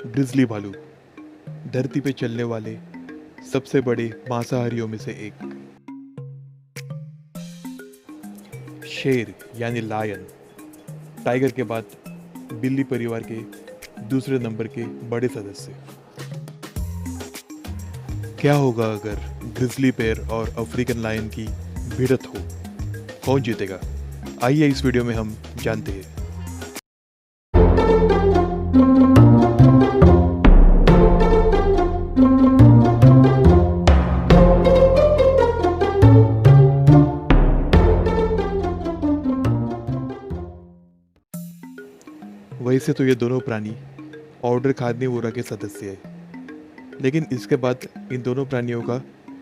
Grizzly भालू धरती पे चलने वाले सबसे बड़े मांसाहारियों में से एक। शेर यानी लायन टाइगर के बाद बिल्ली परिवार के दूसरे नंबर के बड़े सदस्य। क्या होगा अगर ग्रिजली बेयर और अफ्रीकन लायन की भिड़ंत हो? कौन जीतेगा? आइए इस वीडियो में हम जानते हैं। वैसे तो ये दोनों प्राणी ऑर्डर कार्निवोरा के सदस्य हैं, लेकिन इसके बाद इन दोनों प्राणियों का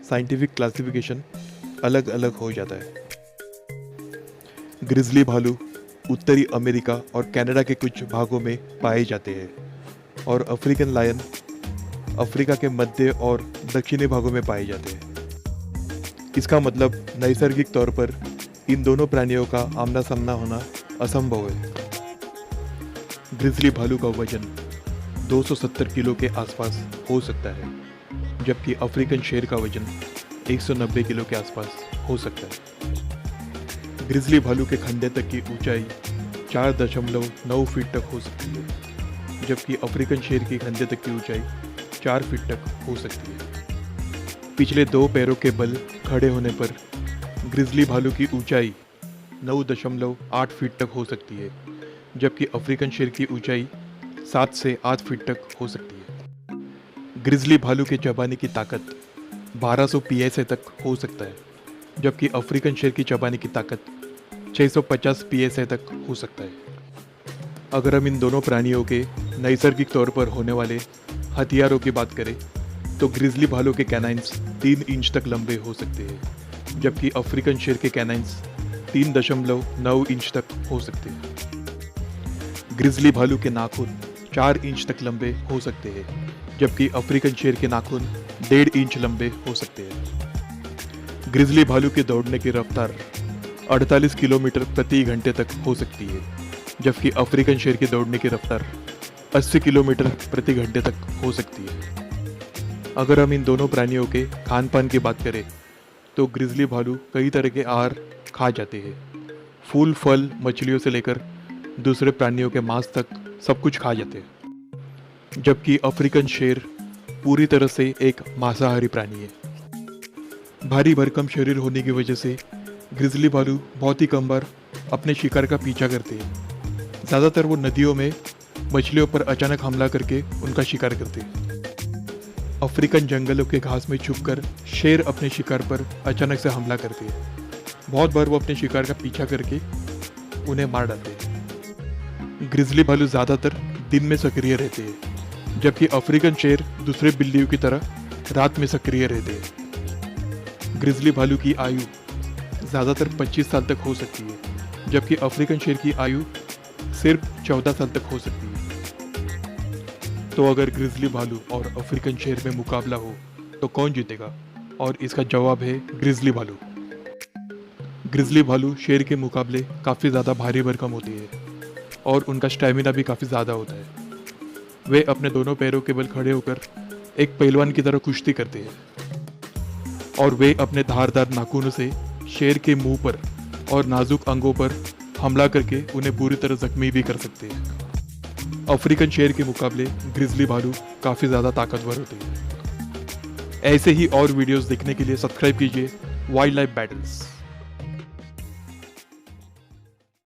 साइंटिफिक क्लासिफिकेशन अलग अलग हो जाता है। ग्रिजली भालू उत्तरी अमेरिका और कनाडा के कुछ भागों में पाए जाते हैं और अफ्रीकन लायन अफ्रीका के मध्य और दक्षिणी भागों में पाए जाते हैं। इसका मतलब नैसर्गिक तौर पर इन दोनों प्राणियों का आमना सामना होना असंभव है। ग्रिजली भालू का वजन 270 किलो के आसपास हो सकता है, जबकि अफ्रीकन शेर का वजन 190 किलो के आसपास हो सकता है। ग्रिजली भालू के कंधे तक की ऊंचाई 4.9 फीट तक हो सकती है, जबकि अफ्रीकन शेर की कंधे तक की ऊंचाई 4 फीट तक हो सकती है। पिछले दो पैरों के बल खड़े होने पर ग्रिजली भालू की ऊंचाई 9.8 फीट तक हो सकती है, जबकि अफ्रीकन शेर की ऊंचाई 7 से 8 फीट तक हो सकती है। ग्रिजली भालू के चबाने की ताकत 1200 psi तक हो सकता है, जबकि अफ्रीकन शेर की चबाने की ताकत 650 psi तक हो सकता है। अगर हम इन दोनों प्राणियों के नैसर्गिक तौर पर होने वाले हथियारों की बात करें तो ग्रिजली भालू के कैनाइन्स 3 इंच तक लंबे हो सकते हैं, जबकि अफ्रीकन शेर के कैनाइन्स 3.9 इंच तक हो सकते हैं। ग्रिजली भालू के नाखून 4 इंच तक लंबे हो सकते हैं, जबकि अफ्रीकन शेर के नाखून 1.5 इंच लंबे हो सकते हैं। ग्रिजली भालू के दौड़ने की रफ्तार 48 किलोमीटर प्रति घंटे तक हो सकती है, जबकि अफ्रीकन शेर की दौड़ने की रफ्तार 80 किलोमीटर प्रति घंटे तक हो सकती है। अगर हम इन दोनों प्राणियों के खान पान की बात करें तो ग्रिजली भालू कई तरह के आहार खा जाते हैं। फूल, फल, मछलियों से लेकर दूसरे प्राणियों के मांस तक सब कुछ खा जाते हैं, जबकि अफ्रीकन शेर पूरी तरह से एक मांसाहारी प्राणी है। भारी भरकम शरीर होने की वजह से ग्रिजली भालू बहुत ही कम बार अपने शिकार का पीछा करते हैं। ज़्यादातर वो नदियों में मछलियों पर अचानक हमला करके उनका शिकार करते हैं। अफ्रीकन जंगलों के घास में छुपकर शेर अपने शिकार पर अचानक से हमला करते हैं। बहुत बार वो अपने शिकार का पीछा करके उन्हें मार डालते हैं। ग्रिजली भालू ज़्यादातर दिन में सक्रिय रहते हैं, जबकि अफ्रीकन शेर दूसरे बिल्लियों की तरह रात में सक्रिय रहते हैं। ग्रिजली भालू की आयु ज़्यादातर 25 साल तक हो सकती है, जबकि अफ्रीकन शेर की आयु सिर्फ 14 साल तक हो सकती है। तो अगर ग्रिजली भालू और अफ्रीकन शेर में मुकाबला हो तो कौन जीतेगा? और इसका जवाब है ग्रिजली भालू। ग्रिजली भालू शेर के मुकाबले काफ़ी ज़्यादा भारी भरकम होती है और उनका स्टैमिना भी काफ़ी ज़्यादा होता है। वे अपने दोनों पैरों के बल खड़े होकर एक पहलवान की तरह कुश्ती करते हैं और वे अपने धारदार नाखूनों से शेर के मुंह पर और नाजुक अंगों पर हमला करके उन्हें बुरी तरह जख्मी भी कर सकते हैं। अफ्रीकन शेर के मुकाबले ग्रिजली भालू काफ़ी ज़्यादा ताकतवर होते हैं। ऐसे ही और वीडियोस देखने के लिए सब्सक्राइब कीजिए वाइल्ड लाइफ बैटल्स।